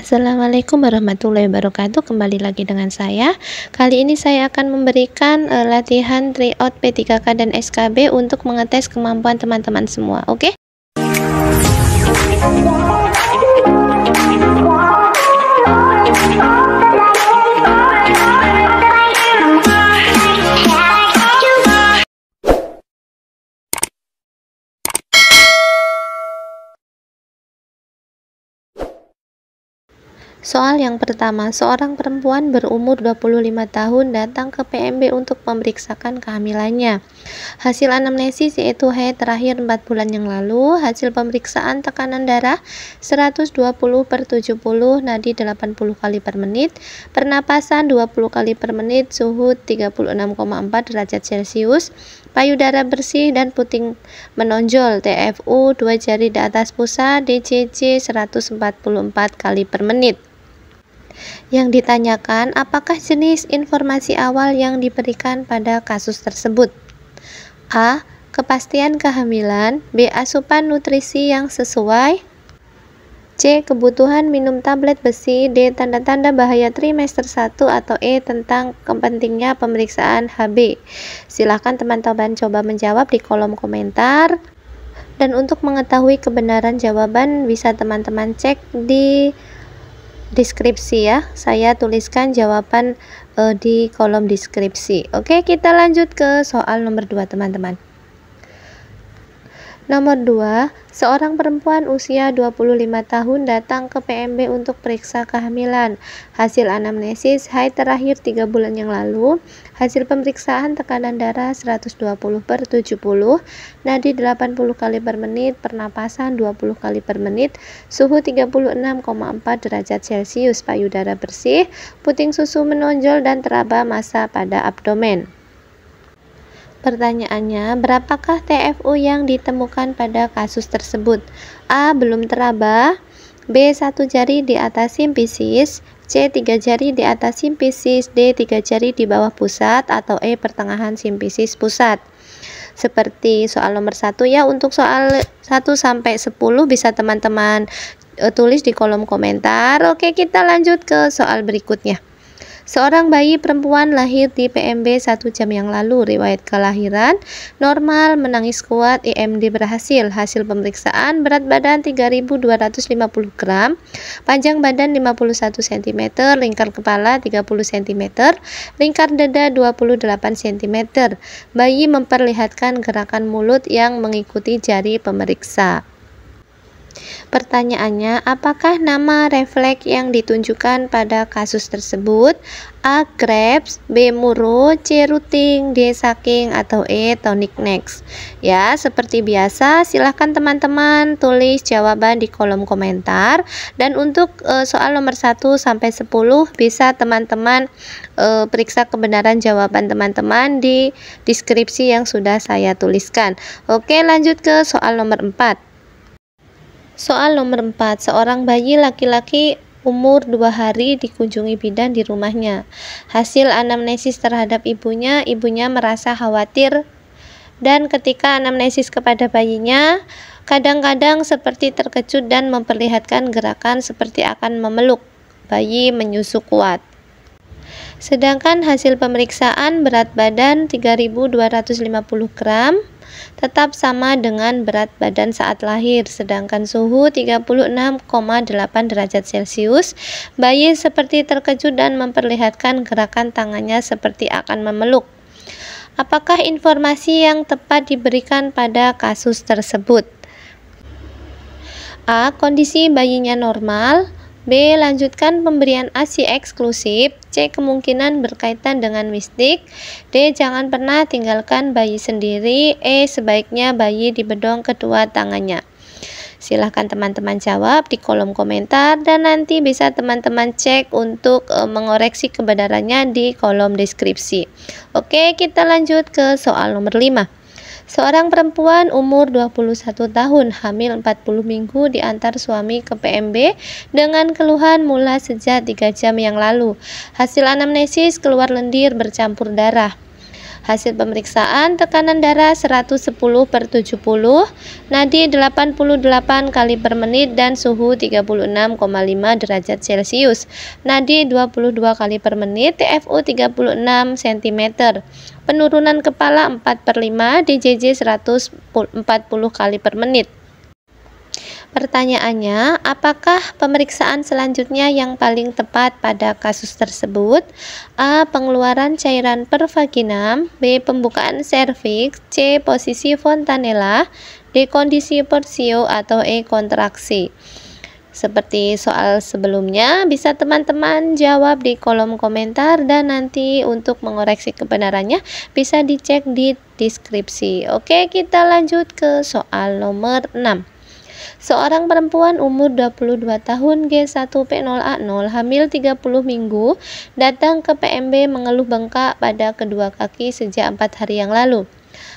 Assalamualaikum warahmatullahi wabarakatuh. Kembali lagi dengan saya. Kali ini saya akan memberikan latihan tryout P3K dan SKB untuk mengetes kemampuan teman-teman semua. Oke? Soal yang pertama, seorang perempuan berumur 25 tahun datang ke PMB untuk memeriksakan kehamilannya. Hasil anamnesis yaitu haid terakhir 4 bulan yang lalu, hasil pemeriksaan tekanan darah 120/70, nadi 80 kali per menit, pernapasan 20 kali per menit, suhu 36,4 derajat Celcius, payudara bersih dan puting menonjol, TFU 2 jari di atas pusat, DCC 144 kali per menit. Yang ditanyakan, apakah jenis informasi awal yang diberikan pada kasus tersebut? A. Kepastian kehamilan. B. Asupan nutrisi yang sesuai. C. Kebutuhan minum tablet besi. D. Tanda-tanda bahaya trimester 1 atau E. Tentang pentingnya pemeriksaan HB. Silahkan teman-teman coba menjawab di kolom komentar. Dan untuk mengetahui kebenaran jawaban bisa teman-teman cek di deskripsi ya, saya tuliskan jawaban di kolom deskripsi. Oke, kita lanjut ke soal nomor 2 teman-teman. Nomor 2, seorang perempuan usia 25 tahun datang ke PMB untuk periksa kehamilan. Hasil anamnesis haid terakhir 3 bulan yang lalu, hasil pemeriksaan tekanan darah 120/70, nadi 80 kali per menit, pernapasan 20 kali per menit, suhu 36,4 derajat Celcius, payudara bersih, puting susu menonjol dan teraba massa pada abdomen. Pertanyaannya, berapakah TFU yang ditemukan pada kasus tersebut? A. Belum teraba. B. 1 jari di atas simpisis. C. 3 jari di atas simpisis. D. 3 jari di bawah pusat atau E. Pertengahan simpisis pusat. Seperti soal nomor 1 ya, untuk soal 1-10 bisa teman-teman tulis di kolom komentar. Oke, kita lanjut ke soal berikutnya. Seorang bayi perempuan lahir di PMB 1 jam yang lalu, riwayat kelahiran normal, menangis kuat, IMD berhasil. Hasil pemeriksaan berat badan 3.250 gram, panjang badan 51 cm, lingkar kepala 30 cm, lingkar dada 28 cm. Bayi memperlihatkan gerakan mulut yang mengikuti jari pemeriksa. Pertanyaannya, apakah nama refleks yang ditunjukkan pada kasus tersebut? A. Krebs, B. Muro, C. Ruting, D. Saking, atau E. Tonic neck. Ya, seperti biasa, silahkan teman-teman tulis jawaban di kolom komentar. Dan untuk soal nomor 1-10 bisa teman-teman periksa kebenaran jawaban teman-teman di deskripsi yang sudah saya tuliskan. Oke, lanjut ke soal nomor 4. Soal nomor 4, seorang bayi laki-laki umur 2 hari dikunjungi bidan di rumahnya. Hasil anamnesis terhadap ibunya merasa khawatir dan ketika anamnesis kepada bayinya, kadang-kadang seperti terkejut dan memperlihatkan gerakan seperti akan memeluk. Bayi menyusu kuat. Sedangkan hasil pemeriksaan berat badan 3.250 gram, tetap sama dengan berat badan saat lahir, sedangkan suhu 36,8 derajat Celcius. Bayi seperti terkejut dan memperlihatkan gerakan tangannya seperti akan memeluk. Apakah informasi yang tepat diberikan pada kasus tersebut? A. Kondisi bayinya normal. B. Lanjutkan pemberian ASI eksklusif. C. Kemungkinan berkaitan dengan mistik. D. Jangan pernah tinggalkan bayi sendiri. E. Sebaiknya bayi dibedong kedua tangannya. Silahkan teman-teman jawab di kolom komentar dan nanti bisa teman-teman cek untuk mengoreksi kebenarannya di kolom deskripsi. Oke, kita lanjut ke soal nomor 5. Seorang perempuan umur 21 tahun hamil 40 minggu diantar suami ke PMB dengan keluhan mula sejak 3 jam yang lalu. Hasil anamnesis keluar lendir bercampur darah. Hasil pemeriksaan tekanan darah 110/70, nadi 88 kali per menit dan suhu 36,5 derajat Celcius. Nadi 22 kali per menit, TFU 36 cm. Penurunan kepala 4/5, DJJ 140 kali per menit. Pertanyaannya, apakah pemeriksaan selanjutnya yang paling tepat pada kasus tersebut? A. Pengeluaran cairan per vagina, B. Pembukaan serviks, C. Posisi fontanella, D. Kondisi porsio, atau E. Kontraksi. Seperti soal sebelumnya, bisa teman-teman jawab di kolom komentar dan nanti untuk mengoreksi kebenarannya bisa dicek di deskripsi. Oke, kita lanjut ke soal nomor 6. Seorang perempuan umur 22 tahun G1P0A0 hamil 30 minggu datang ke PMB mengeluh bengkak pada kedua kaki sejak 4 hari yang lalu.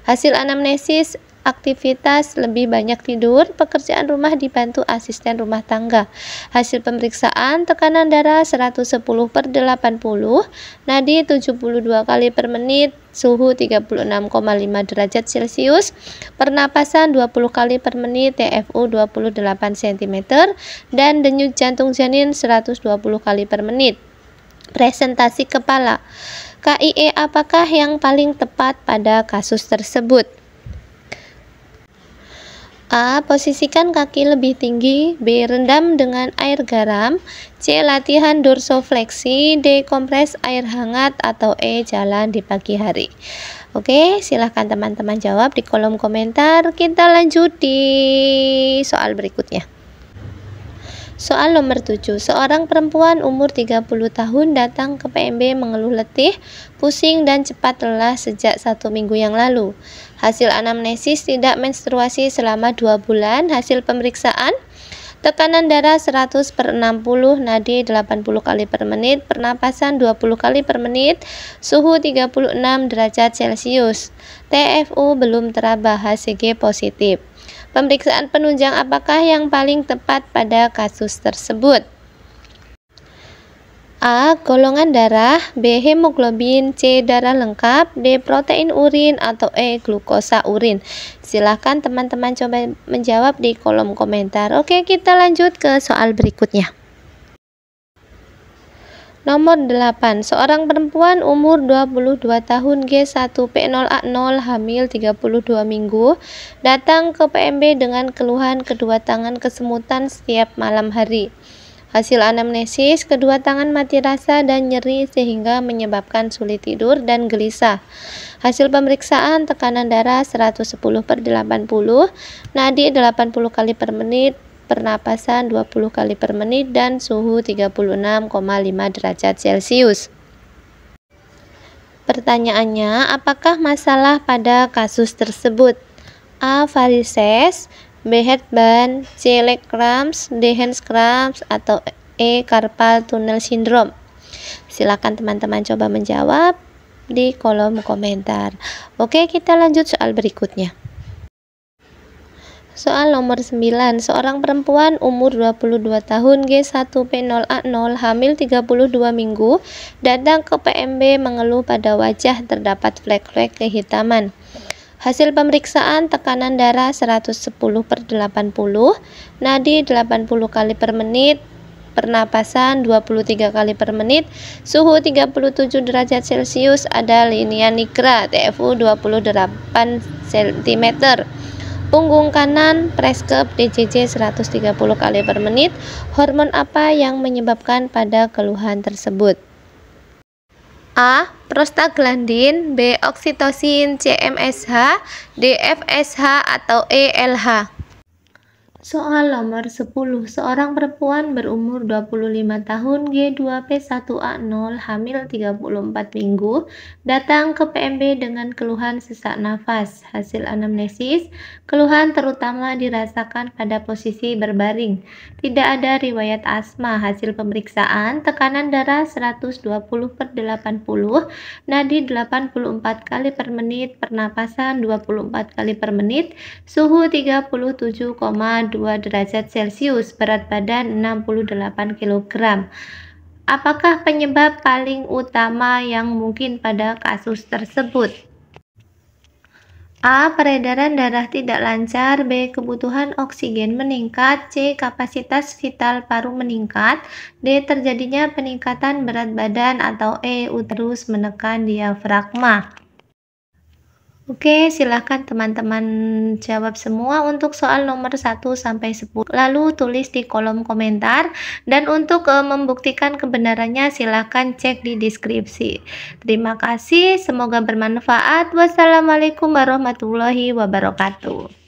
Hasil anamnesis, aktivitas lebih banyak tidur, pekerjaan rumah dibantu asisten rumah tangga. Hasil pemeriksaan tekanan darah 110/80, nadi 72 kali per menit, suhu 36,5 derajat Celcius, pernapasan 20 kali per menit, TFU 28 cm, dan denyut jantung janin 120 kali per menit. Presentasi kepala. KIE apakah yang paling tepat pada kasus tersebut? A. Posisikan kaki lebih tinggi, B. Rendam dengan air garam, C. Latihan dorsofleksi, D. Kompres air hangat, atau E. Jalan di pagi hari. Oke, silahkan teman-teman jawab di kolom komentar. Kita lanjut di soal berikutnya. Soal nomor 7. Seorang perempuan umur 30 tahun datang ke PMB mengeluh letih, pusing, dan cepat lelah sejak 1 minggu yang lalu. Hasil anamnesis tidak menstruasi selama 2 bulan. Hasil pemeriksaan tekanan darah 100/60, nadi 80 kali per menit, pernapasan 20 kali per menit, suhu 36 derajat Celcius. TFU belum teraba, HCG positif. Pemeriksaan penunjang apakah yang paling tepat pada kasus tersebut? A. Golongan darah, B. Hemoglobin, C. Darah lengkap, D. Protein urin, atau E. Glukosa urin. Silahkan teman-teman coba menjawab di kolom komentar. Oke, kita lanjut ke soal berikutnya. Nomor 8. Seorang perempuan umur 22 tahun G1P0A0 hamil 32 minggu datang ke PMB dengan keluhan kedua tangan kesemutan setiap malam hari. Hasil anamnesis, kedua tangan mati rasa dan nyeri sehingga menyebabkan sulit tidur dan gelisah. Hasil pemeriksaan tekanan darah 110/80, nadi 80 kali per menit, pernapasan 20 kali per menit, dan suhu 36,5 derajat Celcius. Pertanyaannya, apakah masalah pada kasus tersebut? A. Varises, B. Headband, C. Leg cramps, D. Hand cramps, atau E. Carpal tunnel syndrome. Silakan teman-teman coba menjawab di kolom komentar. Oke, kita lanjut soal berikutnya. Soal nomor 9. Seorang perempuan umur 22 tahun G1P0A0 hamil 32 minggu datang ke PMB mengeluh pada wajah terdapat flek-flek kehitaman. Hasil pemeriksaan tekanan darah 110/80, nadi 80 kali per menit, pernapasan 23 kali per menit, suhu 37 derajat Celcius, ada linea nigra, TFU 28 cm. Punggung kanan, preskep, DJJ 130 kali per menit. Hormon apa yang menyebabkan pada keluhan tersebut? A. Prostaglandin, B. Oksitosin, C. MSH, D. FSH, atau E. LH. Soal nomor 10. Seorang perempuan berumur 25 tahun G2P1A0 hamil 34 minggu datang ke PMB dengan keluhan sesak nafas. Hasil anamnesis, keluhan terutama dirasakan pada posisi berbaring. Tidak ada riwayat asma. Hasil pemeriksaan tekanan darah 120/80, nadi 84 kali per menit, pernapasan 24 kali per menit, suhu 37,2 derajat Celcius, berat badan 68 kg. Apakah penyebab paling utama yang mungkin pada kasus tersebut? A. Peredaran darah tidak lancar. B. Kebutuhan oksigen meningkat. C. Kapasitas vital paru meningkat. D. Terjadinya peningkatan berat badan. Atau E. Uterus menekan diafragma. Oke, silahkan teman-teman jawab semua untuk soal nomor 1 sampai 10. Lalu tulis di kolom komentar, dan untuk membuktikan kebenarannya silahkan cek di deskripsi. Terima kasih, semoga bermanfaat. Wassalamualaikum warahmatullahi wabarakatuh.